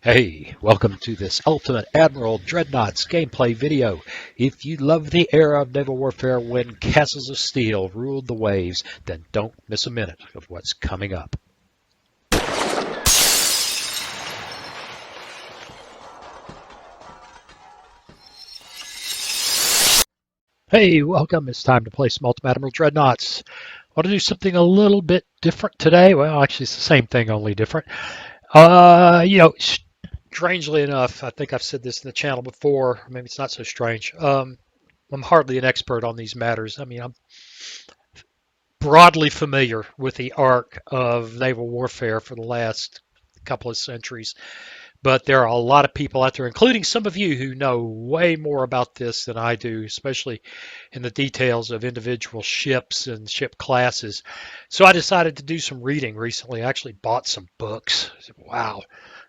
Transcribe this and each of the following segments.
Hey, welcome to this Ultimate Admiral Dreadnoughts gameplay video. If you love the era of naval warfare when castles of steel ruled the waves, then don't miss a minute of what's coming up. Hey, welcome. It's time to play some Ultimate Admiral Dreadnoughts. I want to do something a little bit different today. Well, actually, it's the same thing, only different. Strangely enough, I think I've said this in the channel before. Maybe it's not so strange. I'm hardly an expert on these matters. I mean, I'm broadly familiar with the arc of naval warfare for the last couple of centuries, but there are a lot of people out there, including some of you, who know way more about this than I do, especially in the details of individual ships and ship classes. So I decided to do some reading recently. I actually bought some books. Wow.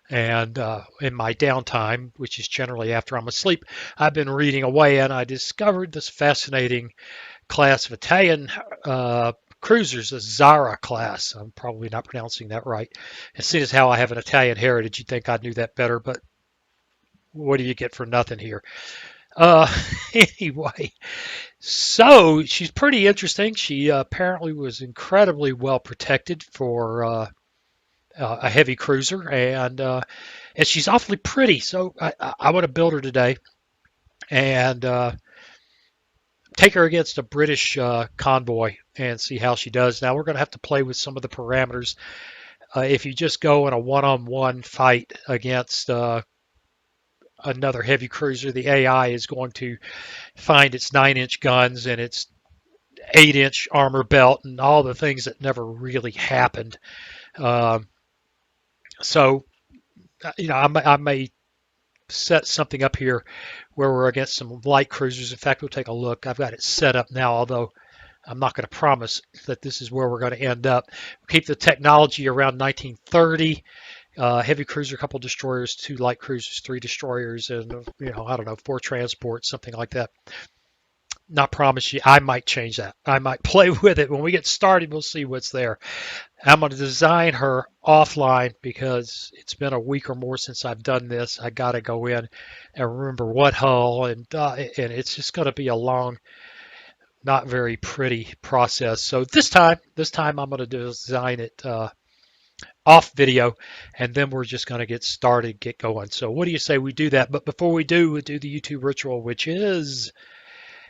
And in my downtime, which is generally after I'm asleep, I've been reading away, and I discovered this fascinating class of Italian cruisers, the Zara class. I'm probably not pronouncing that right. As soon as how I have an Italian heritage, you'd think I knew that better, but what do you get for nothing here? Uh, anyway, so she's pretty interesting. She apparently was incredibly well protected for a heavy cruiser, and she's awfully pretty. So I want to build her today and take her against a British convoy and see how she does. Now we're going to have to play with some of the parameters. If you just go in a one-on-one fight against another heavy cruiser, the AI is going to find its 9-inch guns and its 8-inch armor belt and all the things that never really happened. So, I may set something up here where we're against some light cruisers. In fact, we'll take a look. I've got it set up now, although I'm not going to promise that this is where we're going to end up. We'll keep the technology around 1930. Heavy cruiser, a couple destroyers, 2 light cruisers, 3 destroyers, and I don't know, 4 transports, something like that. Not promise you. I might change that. I might play with it. When we get started, we'll see what's there. I'm going to design her offline because it's been a week or more since I've done this. I got to go in and remember what hull, and it's just going to be a long, not very pretty process. So this time I'm going to design it off video, and then we're just going to get started, get going. So what do you say we do that? But before we do the YouTube ritual, which is,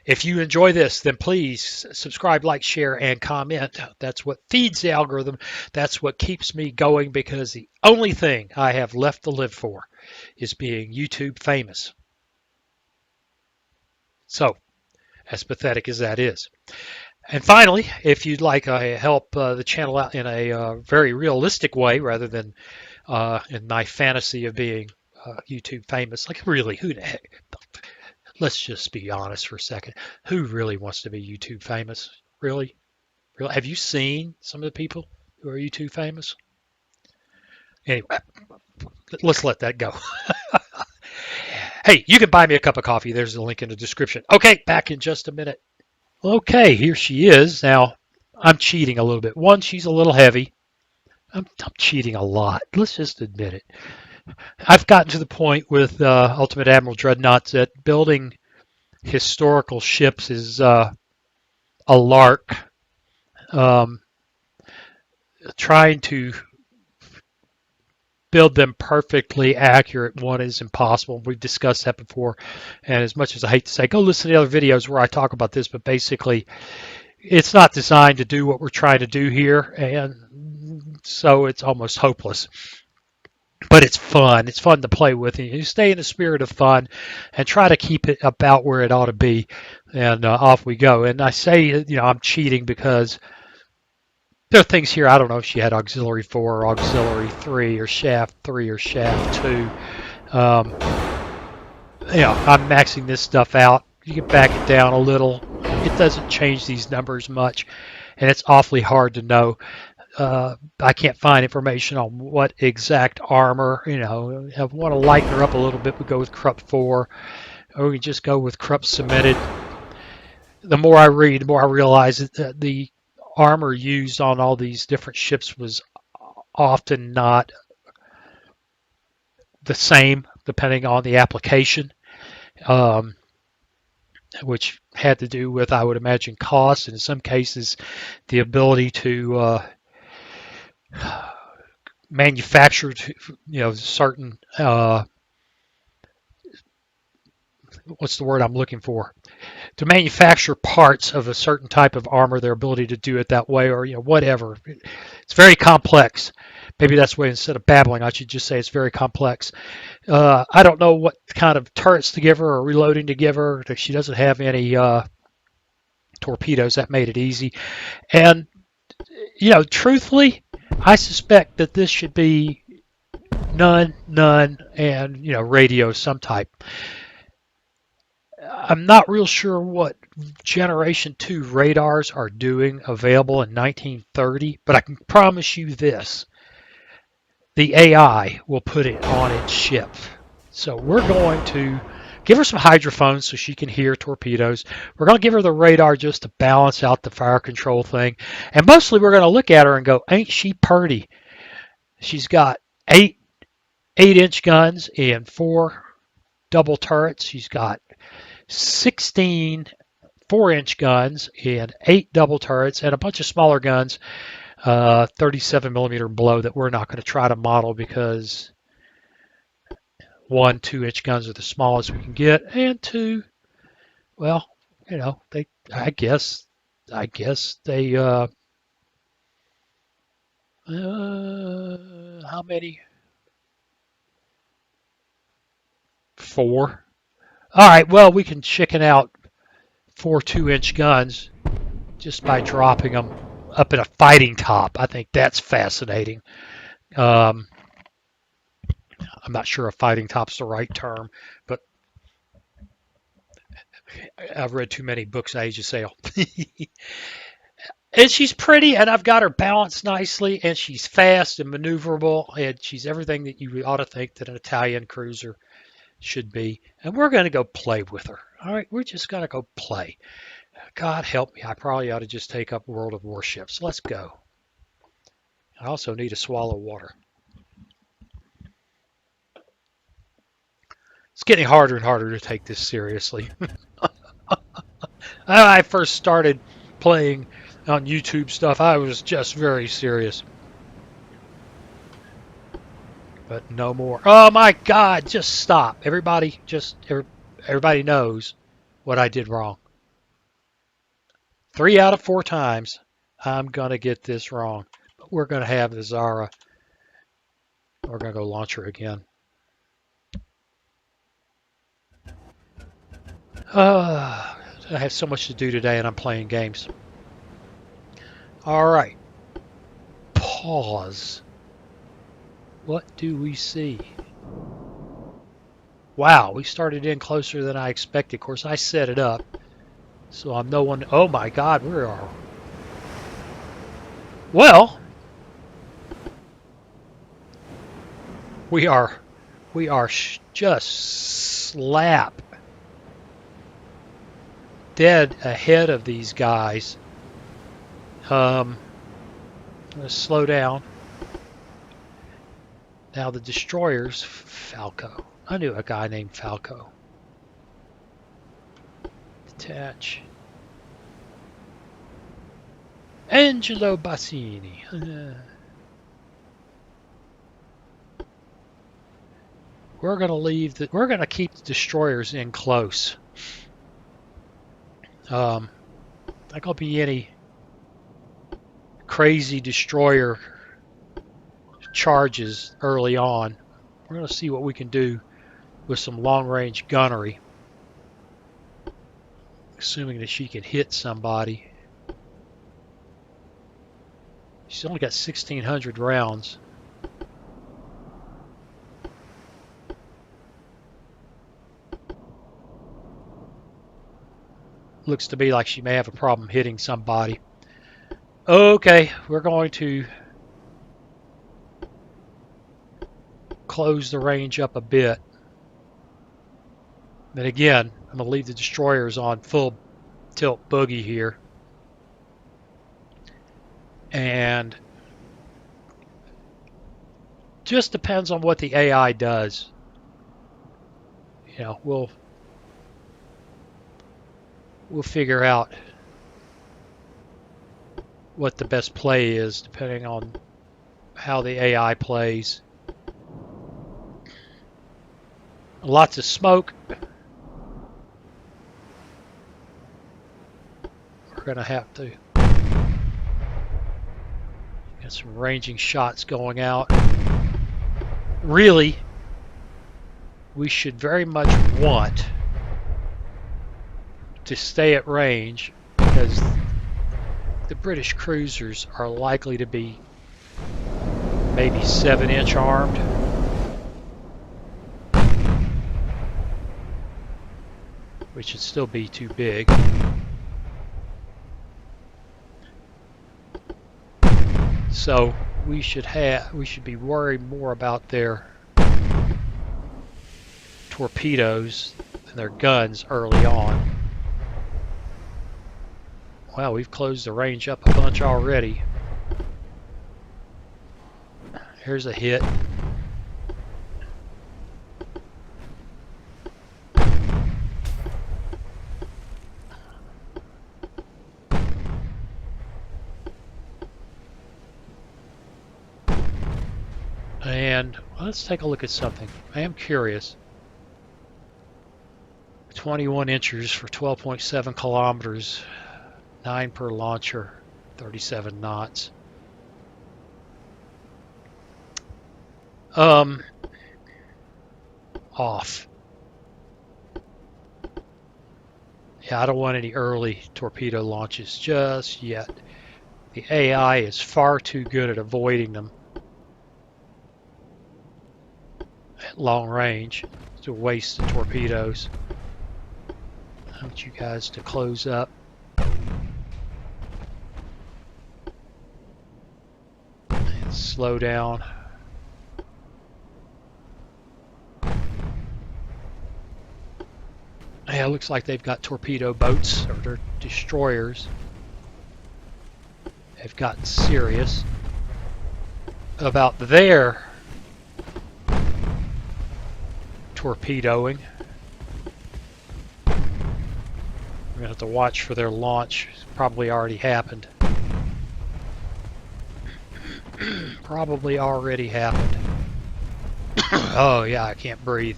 if you enjoy this, then please subscribe, like, share, and comment. That's what feeds the algorithm. That's what keeps me going, because the only thing I have left to live for is being YouTube famous. So, as pathetic as that is. And finally, if you'd like to help the channel out in a very realistic way rather than in my fantasy of being YouTube famous, like really, who the heck? Let's just be honest for a second. Who really wants to be YouTube famous? Really? Really? Have you seen some of the people who are YouTube famous? Anyway, let's let that go. Hey, you can buy me a cup of coffee. There's a link in the description. Okay, back in just a minute. Okay, here she is. Now, I'm cheating a little bit. One, she's a little heavy. I'm cheating a lot. Let's just admit it. I've gotten to the point with Ultimate Admiral Dreadnoughts that building historical ships is a lark. Trying to build them perfectly accurate one is impossible. We've discussed that before, and as much as I hate to say, go listen to the other videos where I talk about this, but basically it's not designed to do what we're trying to do here, and so it's almost hopeless. But it's fun. It's fun to play with. And you stay in the spirit of fun and try to keep it about where it ought to be. And off we go. And I say, I'm cheating because there are things here. I don't know if she had auxiliary 4 or auxiliary 3 or shaft 3 or shaft 2. I'm maxing this stuff out. You can back it down a little. It doesn't change these numbers much. And it's awfully hard to know. I can't find information on what exact armor. I want to lighten her up a little bit. We go with Krupp 4, or we just go with Krupp cemented. The more I read, the more I realize that the armor used on all these different ships was often not the same depending on the application, um, which had to do with, I would imagine, cost, and in some cases, the ability to manufacture, certain what's the word I'm looking for? To manufacture parts of a certain type of armor, their ability to do it that way, or whatever. It's very complex. Maybe that's the way, instead of babbling, I should just say it's very complex. I don't know what kind of turrets to give her or reloading to give her. She doesn't have any torpedoes. That made it easy. And, truthfully, I suspect that this should be none, and, radio some type. I'm not real sure what Generation 2 radars are doing available in 1930, but I can promise you this. The AI will put it on its ship. So we're going to give her some hydrophones so she can hear torpedoes. We're going to give her the radar just to balance out the fire control thing. And mostly we're going to look at her and go, ain't she purty? She's got eight 8-inch guns and 4 double turrets. She's got 16 4-inch guns and 8 double turrets and a bunch of smaller guns, 37 millimeter and below, that we're not going to try to model because 1, 2-inch guns are the smallest we can get, and 2, well, they, I guess they, how many? 4. All right, well, we can chicken out 4 2-inch guns just by dropping them up in a fighting top. I think that's fascinating. I'm not sure if fighting top's the right term, but I've read too many books on Age of Sail. And she's pretty, and I've got her balanced nicely, and she's fast and maneuverable, and she's everything that you ought to think that an Italian cruiser should be. And we're going to go play with her. All right, we're just going to go play. God help me, I probably ought to just take up World of Warships. Let's go. I also need to swallow water. It's getting harder and harder to take this seriously. I first started playing on YouTube stuff, I was just very serious. But no more. Oh my God, just stop. Everybody knows what I did wrong. 3 out of 4 times I'm going to get this wrong. But we're going to have the Zara. We're going to go launch her again. I have so much to do today, and I'm playing games. All right. Pause. What do we see? Wow, we started in closer than I expected. Of course, I set it up, so I'm no one. Oh my God, where are we? Well, we are just slap dead ahead of these guys. Let's slow down. Now the destroyers, Falco. I knew a guy named Falco. Detach. Angelo Bassini. We're going to keep the destroyers in close. Not going to be any crazy destroyer charges early on. We're going to see what we can do with some long-range gunnery, assuming that she can hit somebody. She's only got 1,600 rounds. Looks to me like she may have a problem hitting somebody. Okay, we're going to close the range up a bit. Then again, I'm going to leave the destroyers on full tilt boogie here. And just depends on what the AI does. You know, we'll figure out what the best play is depending on how the AI plays. Lots of smoke. We're going to have to get some ranging shots going out. Really, we should very much want to stay at range because the British cruisers are likely to be maybe 7-inch armed. Which should still be too big. So we should be worried more about their torpedoes than their guns early on. Wow, we've closed the range up a bunch already. Here's a hit. And let's take a look at something. I am curious. 21 inches for 12.7 kilometers, 9 per launcher, 37 knots. Off. Yeah, I don't want any early torpedo launches just yet. The AI is far too good at avoiding them at long range to waste the torpedoes. I want you guys to close up. And slow down. Yeah, it looks like they've got torpedo boats, or they're destroyers. They've gotten serious about their torpedoing. We're going to have to watch for their launch. It's probably already happened. Probably already happened. Oh yeah, I can't breathe.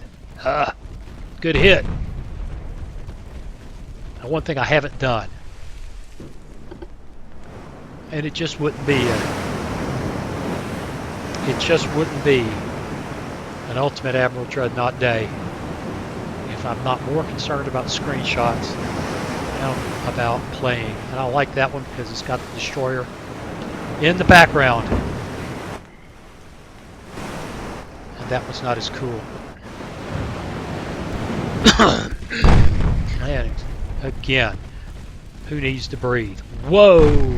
Good hit. Now, one thing I haven't done, and it just wouldn't be an Ultimate Admiral Dreadnought day if I'm not more concerned about screenshots than about playing. And I like that one because it's got the destroyer in the background. And that one's not as cool. And again, who needs to breathe? Whoa!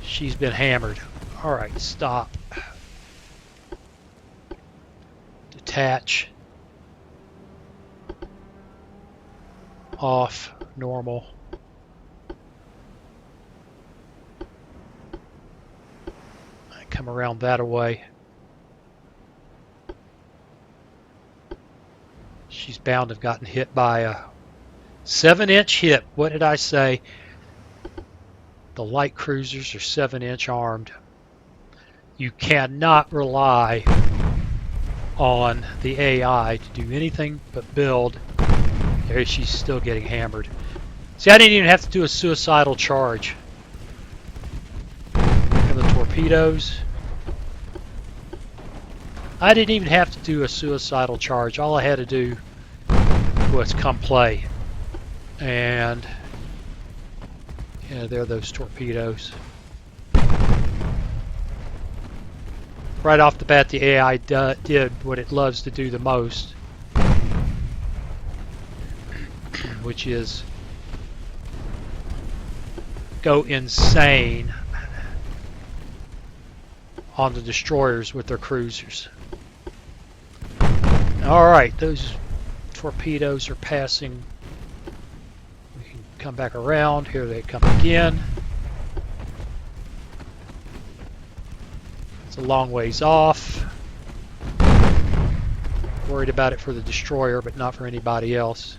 She's been hammered. Alright, stop. Detach. Off. Normal. I come around that way. She's bound to have gotten hit by a 7-inch hit. What did I say? The light cruisers are 7-inch armed. You cannot rely on the AI to do anything but build. There she's still getting hammered. See, I didn't even have to do a suicidal charge. And the torpedoes. I didn't even have to do a suicidal charge. All I had to do was come play. And yeah, there are those torpedoes. Right off the bat, the AI did what it loves to do the most, which is go insane on the destroyers with their cruisers. Alright, those torpedoes are passing. We can come back around. Here they come again. It's a long ways off. Worried about it for the destroyer, but not for anybody else.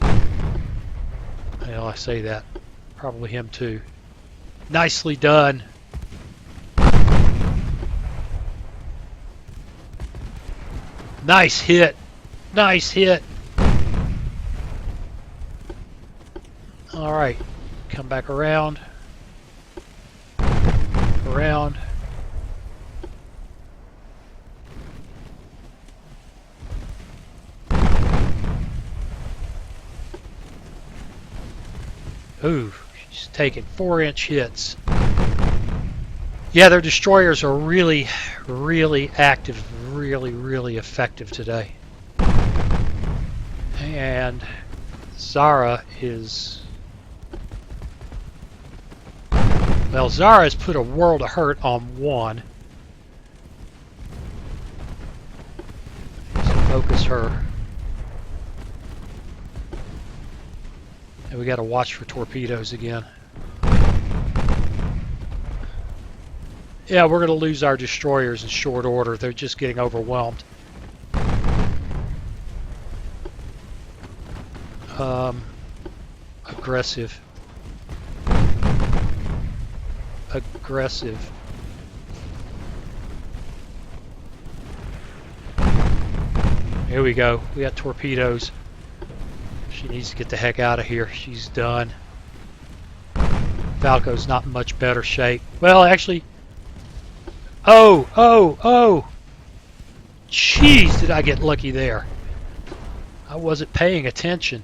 Well, I say that. Probably him too. Nicely done. Nice hit. Nice hit. Alright. Come back around. Around. Ooh, she's taking 4-inch hits. Yeah, their destroyers are really, really active, really effective today. And Zara is... Well, Zara has put a world of hurt on one. So focus her. And we got to watch for torpedoes again. Yeah, we're going to lose our destroyers in short order. They're just getting overwhelmed. Aggressive. Aggressive. Here we go. We got torpedoes. She needs to get the heck out of here. She's done. Falco's not in much better shape. Well, actually... Oh! Jeez, did I get lucky there. I wasn't paying attention.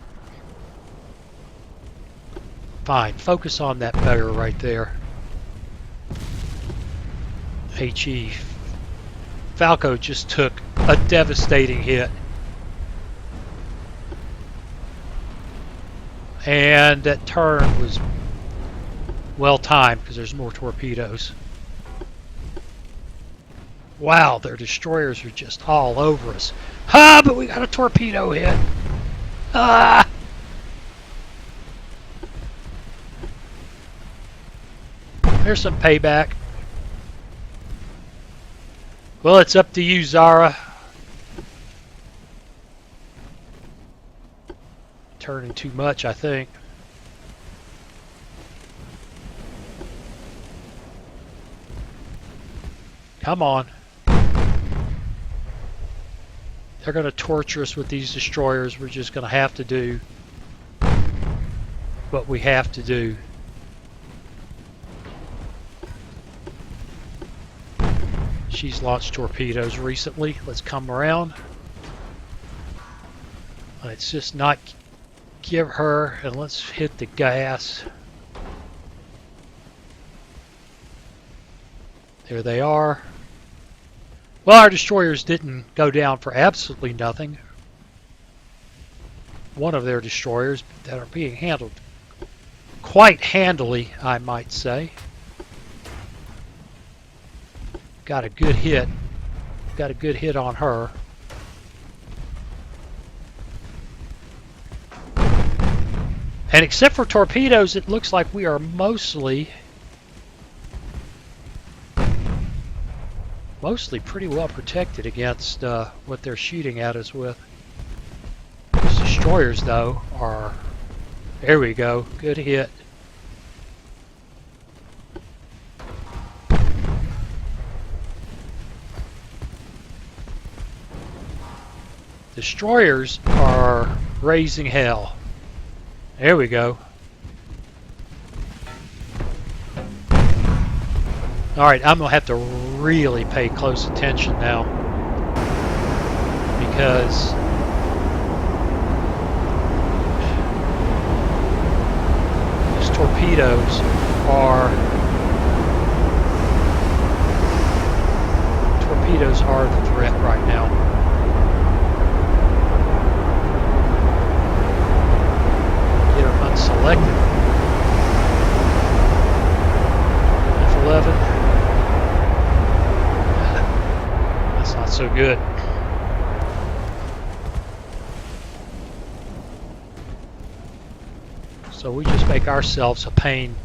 Fine, focus on that beggar right there. HE. Falco just took a devastating hit. And that turn was well timed because there's more torpedoes. Wow, their destroyers are just all over us. Ha! But we got a torpedo hit. Ah! There's some payback. Well, it's up to you, Zara. Turning too much, I think. Come on. They're going to torture us with these destroyers. We're just going to have to do what we have to do. She's launched torpedoes recently. Let's come around. Let's just not give her, and let's hit the gas. There they are. Well, our destroyers didn't go down for absolutely nothing. One of their destroyers that are being handled quite handily, I might say. Got a good hit. Got a good hit on her. And except for torpedoes, it looks like we are mostly pretty well protected against what they're shooting at us with. These destroyers, though, are... There we go. Good hit. Destroyers are raising hell. There we go. Alright, I'm going to have to really pay close attention now. Because these torpedoes are the threat right now. Get her unselected. F11. That's not so good. So we just make ourselves a pain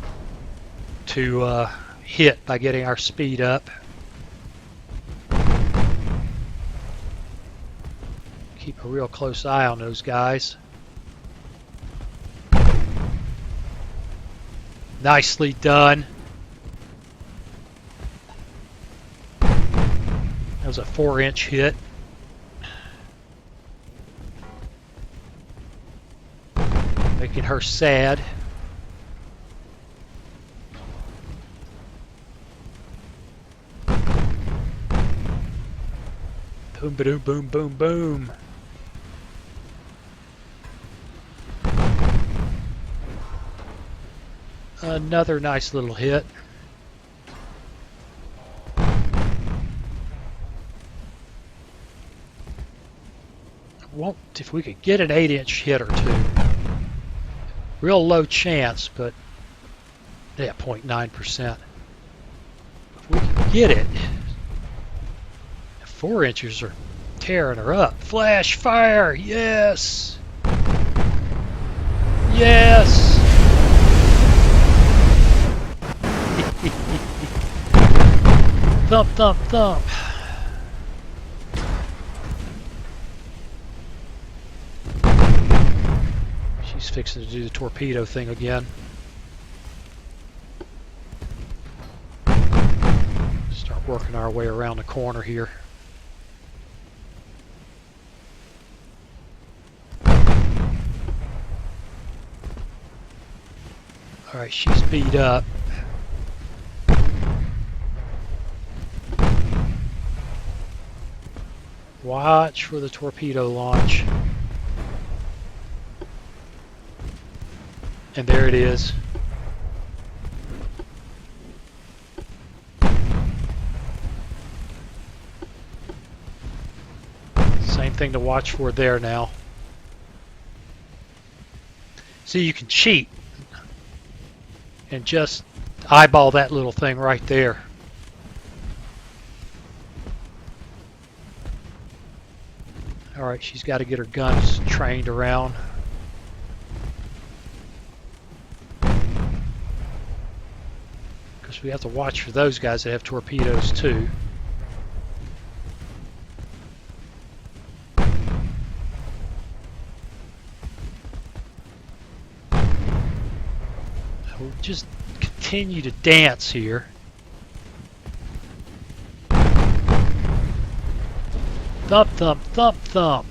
to hit by getting our speed up. Keep a real close eye on those guys. Nicely done. That was a 4-inch hit. Making her sad. Boom, boom, boom, boom, boom. Another nice little hit. Won't, if we could get an 8-inch hit or two. Real low chance, but yeah, 0.9%. If we can get it, 4 inches are tearing her up. Flash fire, yes! Yes! Thump, thump, thump. She's fixing to do the torpedo thing again. Start working our way around the corner here. Alright, she's beat up. Watch for the torpedo launch. And there it is. Same thing to watch for there now. See, you can cheat and just eyeball that little thing right there. Alright, she's got to get her guns trained around. Because we have to watch for those guys that have torpedoes too. We'll just continue to dance here. Thump, thump, thump, thump.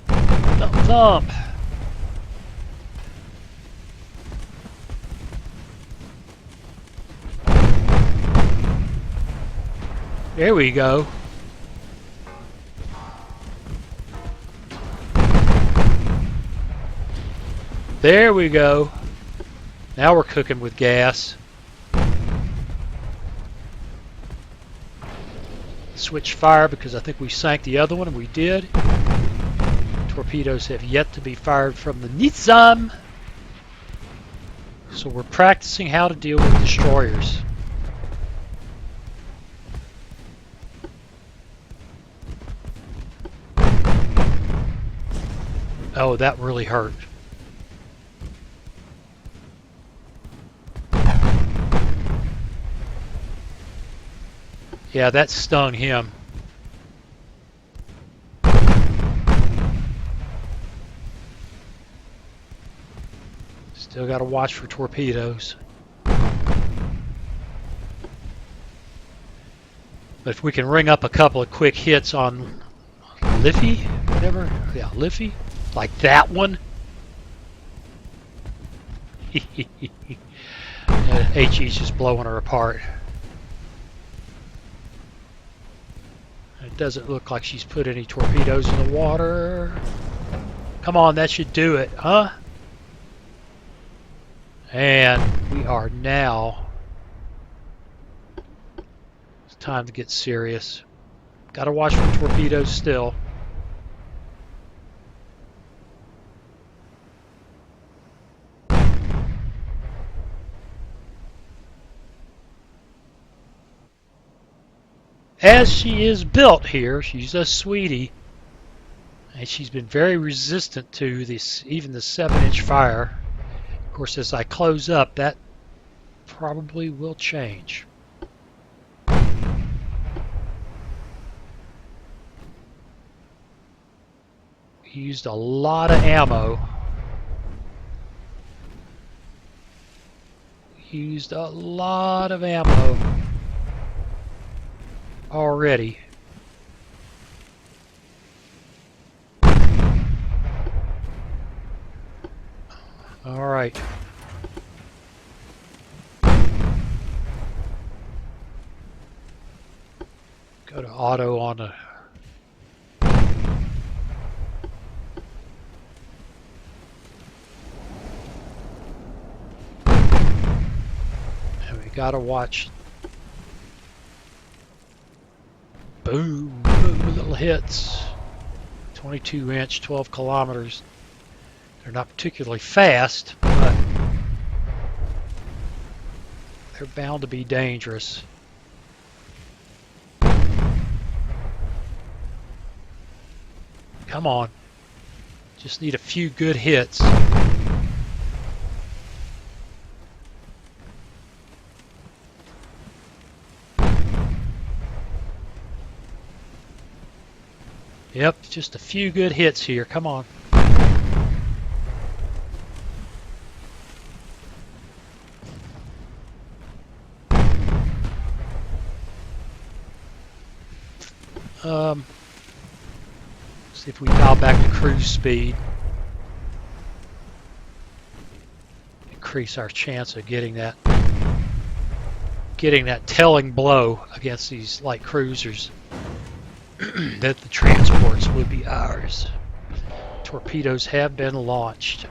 Thump, thump. There we go. There we go. Now we're cooking with gas. Switch fire because I think we sank the other one, and we did. Torpedoes have yet to be fired from the Nizam. So we're practicing how to deal with destroyers. Oh, that really hurt. Yeah, that stung him. Still got to watch for torpedoes. But if we can ring up a couple of quick hits on Liffey, whatever, yeah, Liffey, like that one. HE's just blowing her apart. It doesn't look like she's put any torpedoes in the water. Come on, that should do it, huh? And we are now... It's time to get serious. Gotta watch for torpedoes still. As she is built here, she's a sweetie, and she's been very resistant to this, even the 7-inch fire. Of course, as I close up, that probably will change. Used a lot of ammo. Used a lot of ammo already. All right. Go to auto on the gotta watch. Boom, boom, little hits. 22 inch, 12 kilometers. They're not particularly fast, but they're bound to be dangerous. Come on. Just need a few good hits. Yep, just a few good hits here. Come on. See if we dial back to cruise speed. Increase our chance of getting that telling blow against these light cruisers. That the transports would be ours. Torpedoes have been launched.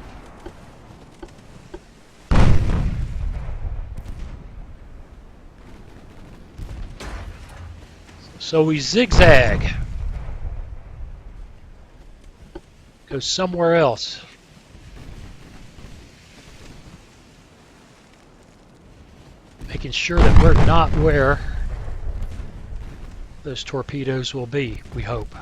So we zigzag. Go somewhere else. Making sure that we're not where those torpedoes will be, we hope.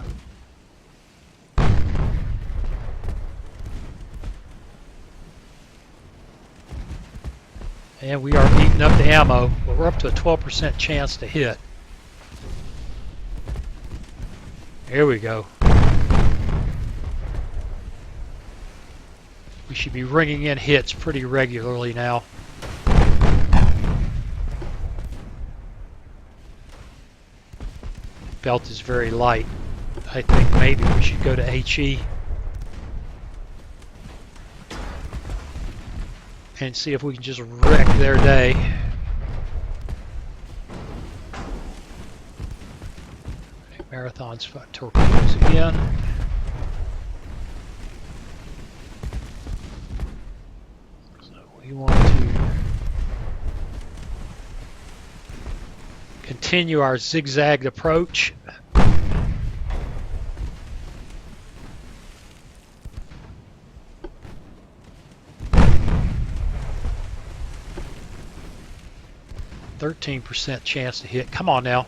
And we are eating up the ammo, but we're up to a 12% chance to hit. Here we go. We should be ringing in hits pretty regularly now. Belt is very light. I think maybe we should go to HE and see if we can just wreck their day. Marathon's torpedoes again. So we want to continue our zigzagged approach. %13 chance to hit. Come on now.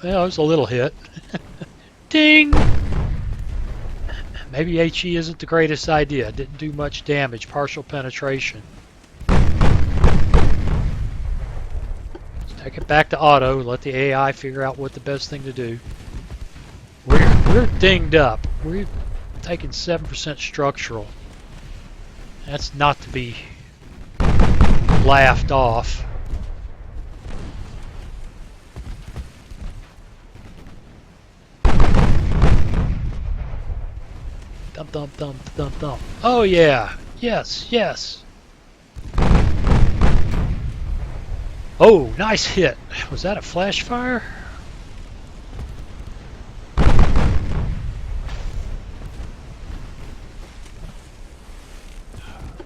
Well, it was a little hit. Ding! Maybe HE isn't the greatest idea. Didn't do much damage. Partial penetration. Take it back to auto. Let the AI figure out what the best thing to do. We're dinged up. We've taken 7% structural. That's not to be laughed off. Dump, dump, dump, dump, dump. Oh yeah. Yes, yes. Oh, nice hit. Was that a flash fire?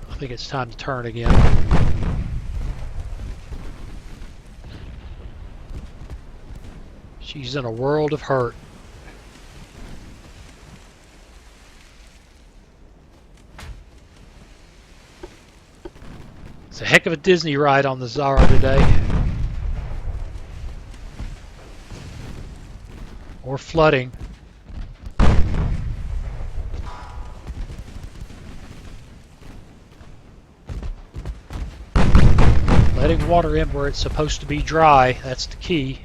I think it's time to turn again. She's in a world of hurt. It's a heck of a Disney ride on the Zara today. Or flooding. Letting water in where it's supposed to be dry, that's the key.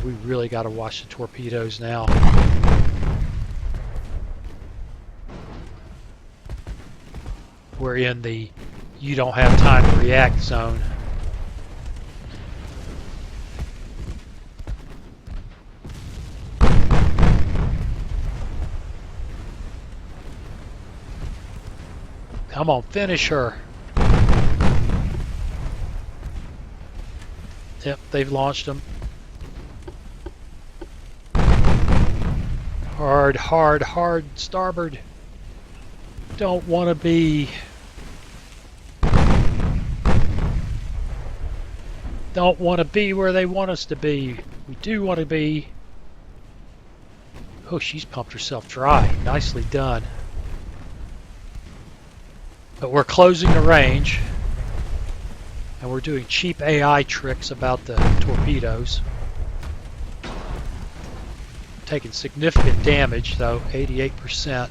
we really got to watch the torpedoes now. We're in the you don't have time to react zone. Come on, finish her. Yep, they've launched them. Hard, hard, hard, starboard. Don't want to be. Don't want to be where they want us to be. We do want to be. Oh, she's pumped herself dry. Nicely done. But we're closing the range. And we're doing cheap AI tricks about the torpedoes. Taking significant damage though, 88%.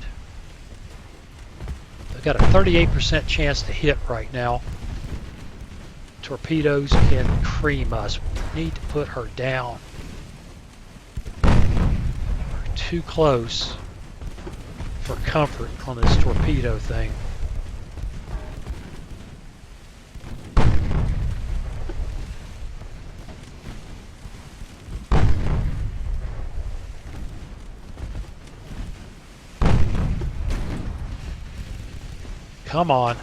They've got a 38% chance to hit right now. Torpedoes can cream us. We need to put her down. We're too close for comfort on this torpedo thing. Come on.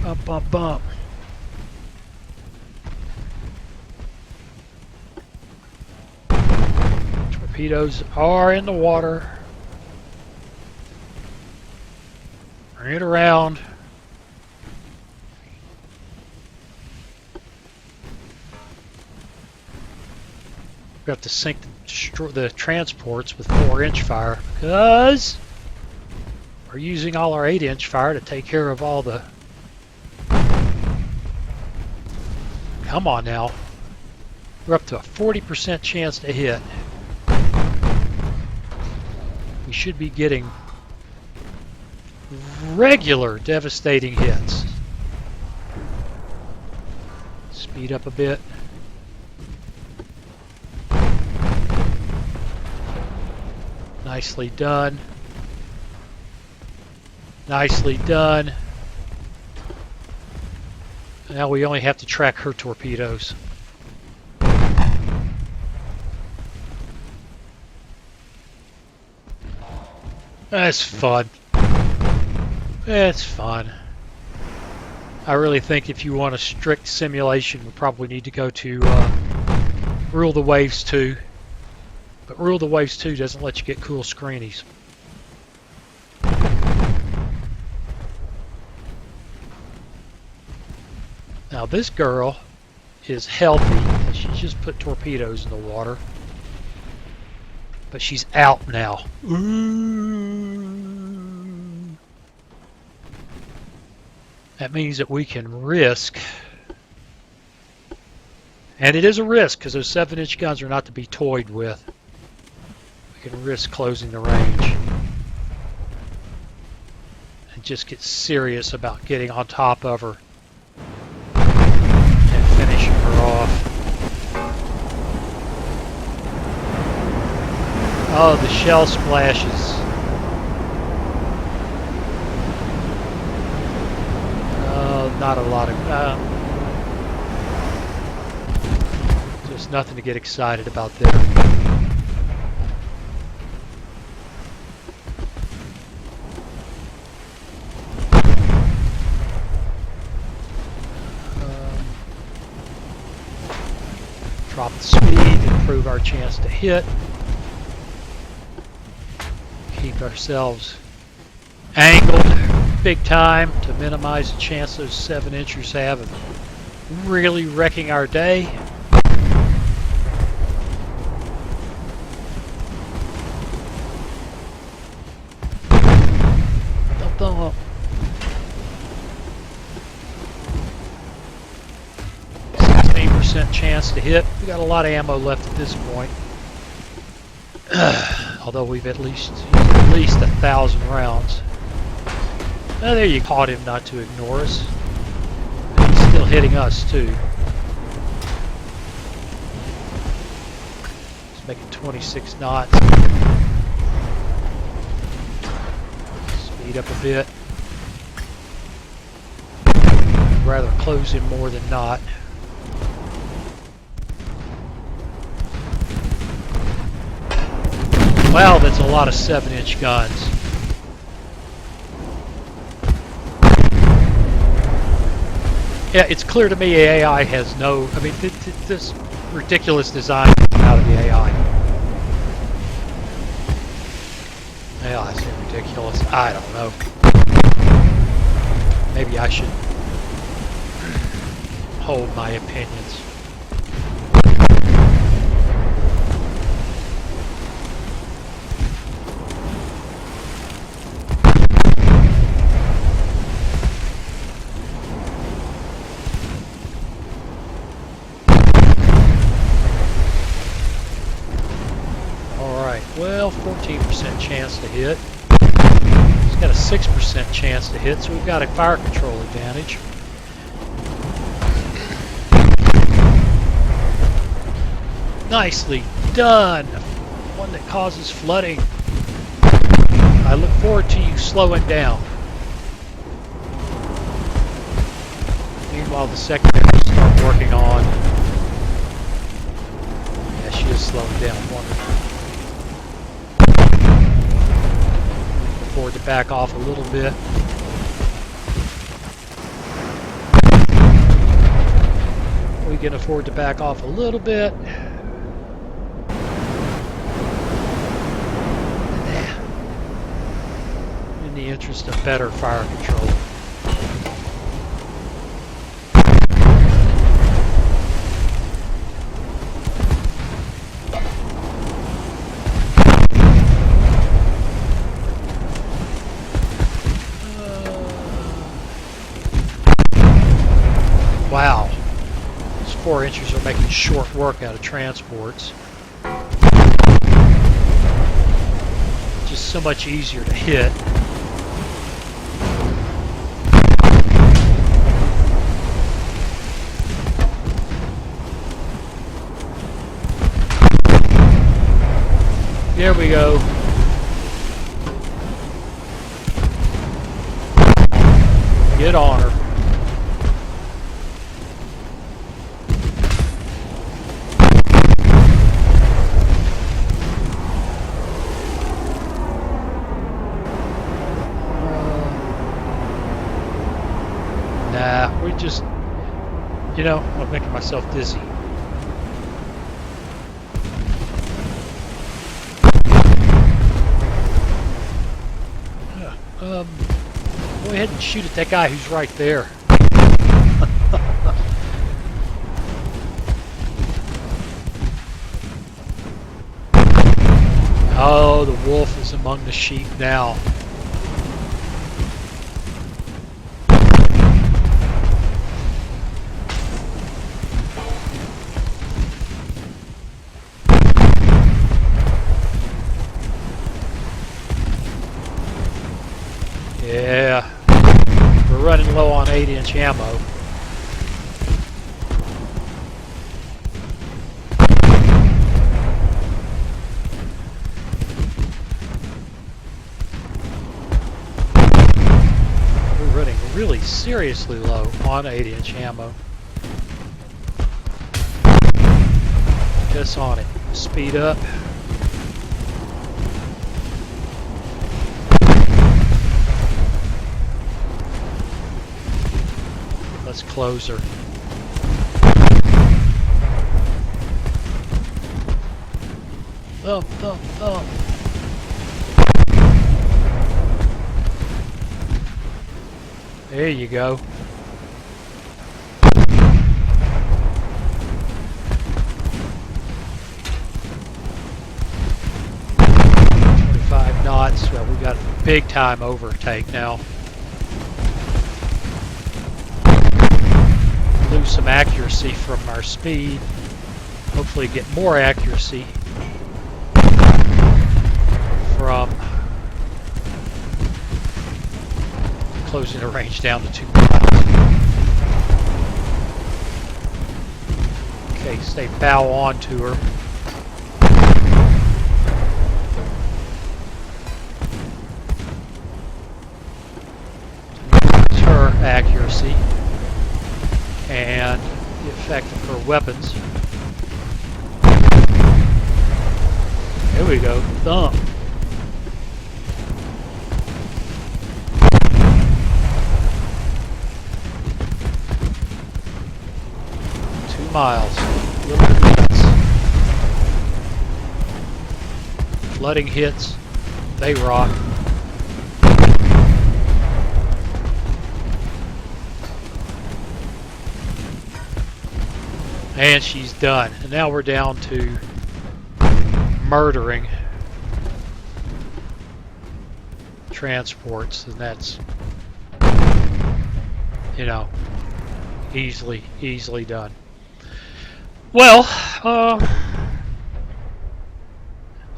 Bump, bump, bump. Torpedoes are in the water. Bring it around. We have to sink the transports with 4-inch fire because we're using all our 8-inch fire to take care of all the. Come on now. We're up to a 40% chance to hit. We should be getting regular devastating hits. Speed up a bit. Nicely done. Nicely done. Now we only have to track her torpedoes. That's fun. It's fun. I really think if you want a strict simulation, we probably need to go to Rule the Waves 2. But Rule the Waves 2 doesn't let you get cool screenies. Now this girl is healthy. She just put torpedoes in the water. But she's out now. Ooh. That means that we can risk. And it is a risk because those 7-inch guns are not to be toyed with. We can risk closing the range. And just get serious about getting on top of her. And finishing her off. Oh, the shell splashes. Oh, not a lot of... just nothing to get excited about there. Drop the speed, improve our chance to hit. Keep ourselves angled big time to minimize the chance those 7-inchers have of really wrecking our day. Thump, thump. 16% chance to hit. We got a lot of ammo left at this point. Although we've at least 1,000 rounds. Oh, there you caught him not to ignore us. He's still hitting us too. He's making 26 knots. Speed up a bit. I'd rather close him more than not. Wow, that's a lot of 7-inch guns. Yeah, it's clear to me AI has no... I mean, this ridiculous design comes out of the AI. Yeah, I say ridiculous. I don't know. Maybe I should hold my opinions. Well, 14% chance to hit. He's got a 6% chance to hit, so we've got a fire control advantage. Nicely done! One that causes flooding. I look forward to you slowing down. Meanwhile, the secondaries start working on. Yeah, she is slowing down. Wonderful. Afford to back off a little bit. We can afford to back off a little bit. In the interest of better fire control. Wow, those 4 inches are making short work out of transports. Just so much easier to hit. There we go. Get on her. We just, you know, I'm making myself dizzy. Go ahead and shoot at that guy who's right there. Oh, the wolf is among the sheep now. Yeah, we're running low on 8-inch ammo. We're running really seriously low on 8-inch ammo. Just on it. Speed up. Let's close her. Thump, thump, thump. There you go. Knots. Well, we've got a big time overtake now. Lose some accuracy from our speed. Hopefully get more accuracy from closing the range down to 2 miles. Okay, stay bow on to her. Her accuracy and the effect of her weapons. There we go. Thump. Miles. Little hits. Flooding hits. They rock. And she's done. And now we're down to murdering transports, and that's, you know, easily done. Well, I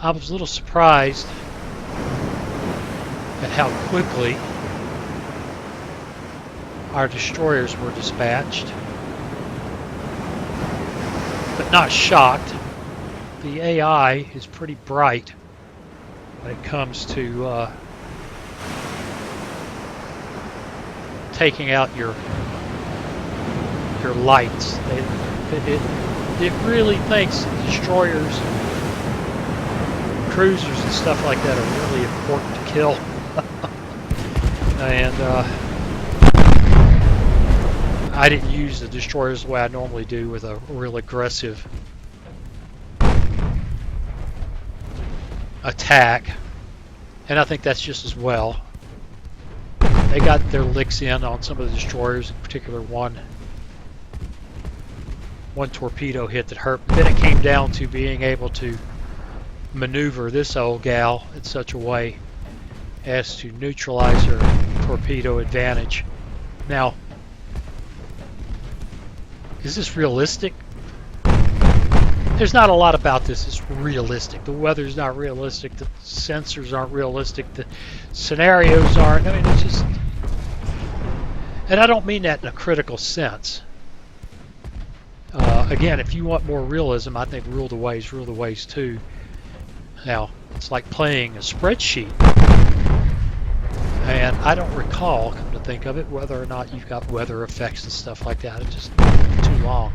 was a little surprised at how quickly our destroyers were dispatched, but not shocked. The AI is pretty bright when it comes to taking out your lights. It really thinks destroyers, cruisers and stuff like that are really important to kill. And I didn't use the destroyers the way I normally do, with a real aggressive attack. And I think that's just as well. They got their licks in on some of the destroyers, in particular one torpedo hit that hurt. But then it came down to being able to maneuver this old gal in such a way as to neutralize her torpedo advantage. Now, is this realistic? There's not a lot about this that's realistic. The weather's not realistic. The sensors aren't realistic. The scenarios aren't. I mean, it's just... And I don't mean that in a critical sense. Again, if you want more realism, I think rule the ways too. Now, it's like playing a spreadsheet. And I don't recall, come to think of it, whether or not you've got weather effects and stuff like that. It's just too long.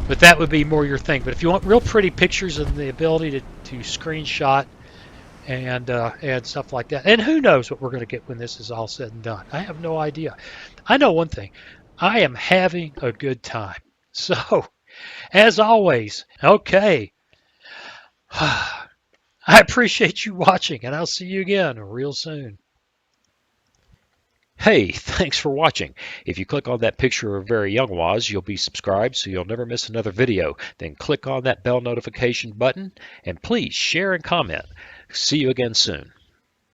But that would be more your thing. But if you want real pretty pictures and the ability to screenshot and stuff like that, and who knows what we're going to get when this is all said and done. I have no idea. I know one thing. I am having a good time. So, as always, okay. I appreciate you watching, and I'll see you again real soon. Hey, thanks for watching. If you click on that picture of Very Young Waz, you'll be subscribed so you'll never miss another video. Then click on that bell notification button, and please share and comment. See you again soon.